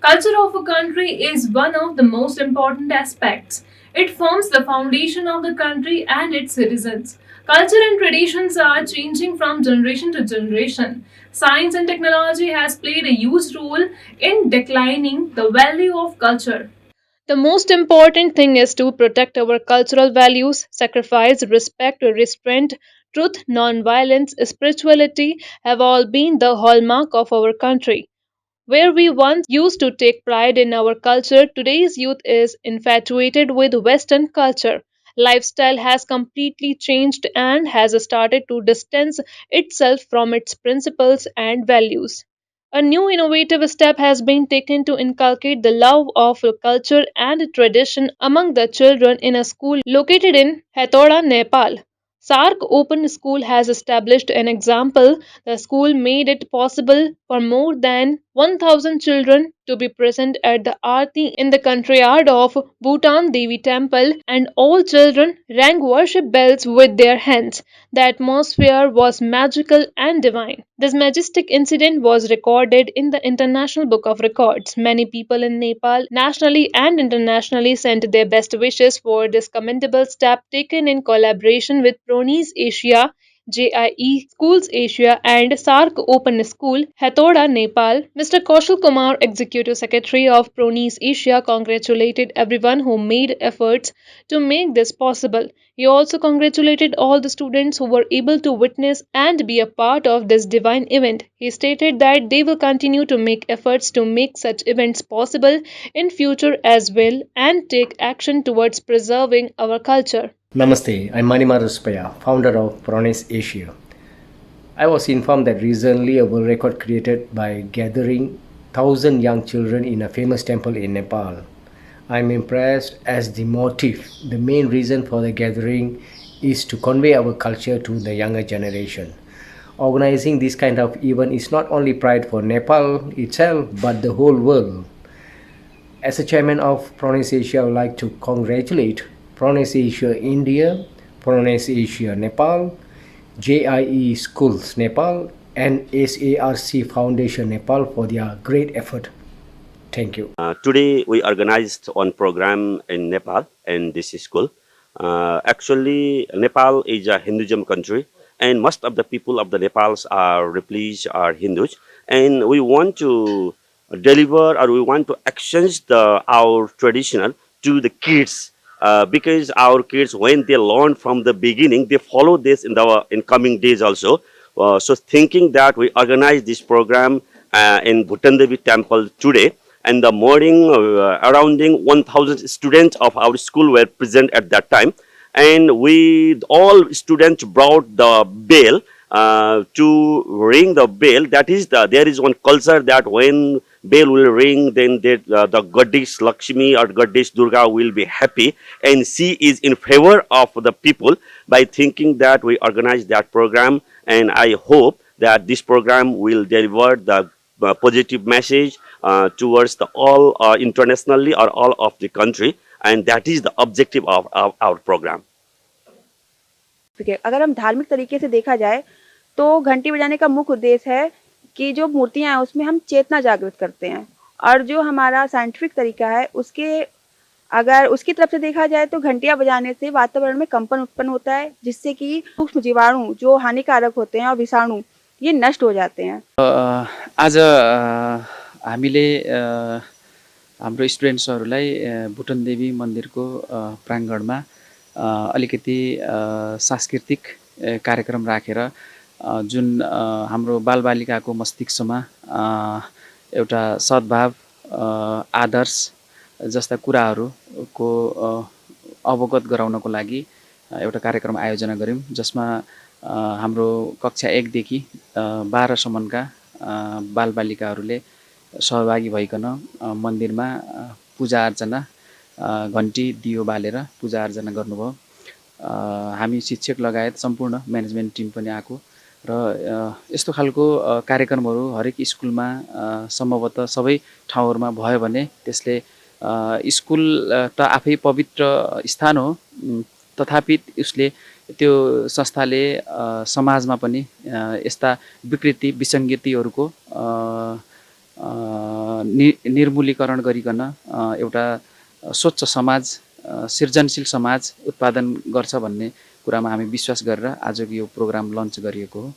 Culture of a country is one of the most important aspects. It forms the foundation of the country and its citizens. Culture and traditions are changing from generation to generation. Science and technology has played a huge role in declining the value of culture. The most important thing is to protect our cultural values, sacrifice, respect, restraint, truth, non-violence, spirituality have all been the hallmark of our country. Where we once used to take pride in our culture, today's youth is infatuated with Western culture. Lifestyle has completely changed and has started to distance itself from its principles and values. A new innovative step has been taken to inculcate the love of culture and tradition among the children in a school located in Hathoda, Nepal. Sark Open School has established an example. The school made it possible for more than 1,000 children to be present at the Aarti in the courtyard of Bhutan Devi Temple, and all children rang worship bells with their hands. The atmosphere was magical and divine. This majestic incident was recorded in the International Book of Records. Many people in Nepal, nationally and internationally, sent their best wishes for this commendable step taken in collaboration with Pronis Asia, JIE Schools Asia and Sark Open School, Hathoda, Nepal. Mr. Kaushal Kumar, Executive Secretary of Pronis Asia, congratulated everyone who made efforts to make this possible. He also congratulated all the students who were able to witness and be a part of this divine event. He stated that they will continue to make efforts to make such events possible in future as well and take action towards preserving our culture. Namaste, I'm Manimar Ruspaya, founder of Pronis Asia. I was informed that recently a world record created by gathering 1,000 young children in a famous temple in Nepal. I'm impressed as the motive, the main reason for the gathering is to convey our culture to the younger generation. Organizing this kind of event is not only pride for Nepal itself but the whole world. As a chairman of Pronis Asia, I would like to congratulate Pronis Asia India, Pronis Asia Nepal, JIE Schools Nepal, and SARC Foundation Nepal for their great effort. Thank you. Today we organized one program in Nepal and this is school. Actually, Nepal is a Hinduism country, and most of the people of the Nepals are refugees are Hindus, and we want to deliver or we want to exchange our traditional to the kids. Because our kids, when they learn from the beginning, they follow this in the in coming days also. So thinking that we organize this program in Bhutan Devi Temple today, and the morning around 1,000 students of our school were present at that time, and we all students brought the bell to ring the bell. That is there is one culture that when bell will ring, then the goddess Lakshmi or goddess Durga will be happy, and she is in favor of the people. By thinking that we organize that program, and I hope that this program will deliver the positive message towards the all internationally or all of the country, and that is the objective of our program. ठीक है, अगर हम धार्मिक तरीके से देखा जाए तो घंटी बजाने का मुख्य उद्देश्य है कि जो मूर्तियां हैं उसमें हम चेतना जागृत करते हैं, और जो हमारा साइंटिफिक तरीका है उसके अगर उसकी तरफ से देखा जाए तो घंटियां बजाने से वातावरण में कंपन उत्पन्न होता है, जिससे कि सूक्ष्म जीवाणु जो हानिकारक होते हैं और विषाणु ये नष्ट हो जाते हैं। आज हामीले हाम्रो स्टुडेन्ट्सहरूलाई भुटन देवी मन्दिरको प्राङ्गणमा अलिकति सांस्कृतिक कार्यक्रम राखेर जुन हाम्रो बालबालिकाको मस्तिष्कमा एउटा सद्भाव आदर्श जस्ता कुराहरूको अवगत गराउनको लागि एउटा कार्यक्रम आयोजना गऱ्यौँ, जसमा हाम्रो कक्षा 1 देखि 12 सम्मका बालबालिकाहरूले सहभागी भइकन मन्दिरमा पूजा अर्चना घन्टी दियो बालेर पूजा अर्चना गर्नुभयो। हामी शिक्षक लगायत सम्पूर्ण म्यानेजमेन्ट टिम पनि आएको र यस्तो खालको कार्यक्रमहरू हरेक स्कुलमा सम्भवतः सबै ठाउँहरूमा भयो भने त्यसले स्कुल त आफै पवित्र स्थान हो, तथापि उसले त्यो संस्थाले समाजमा पनि यस्ता विकृति विसङ्गतिहरूको निर्मूलीकरण गरिकन एउटा स्वच्छ समाज, सृजनशील समाज उत्पादन गर्छ भन्ने कुरामा हामी विश्वास गरेर आजको यो प्रोग्राम लन्च गरिएको हो।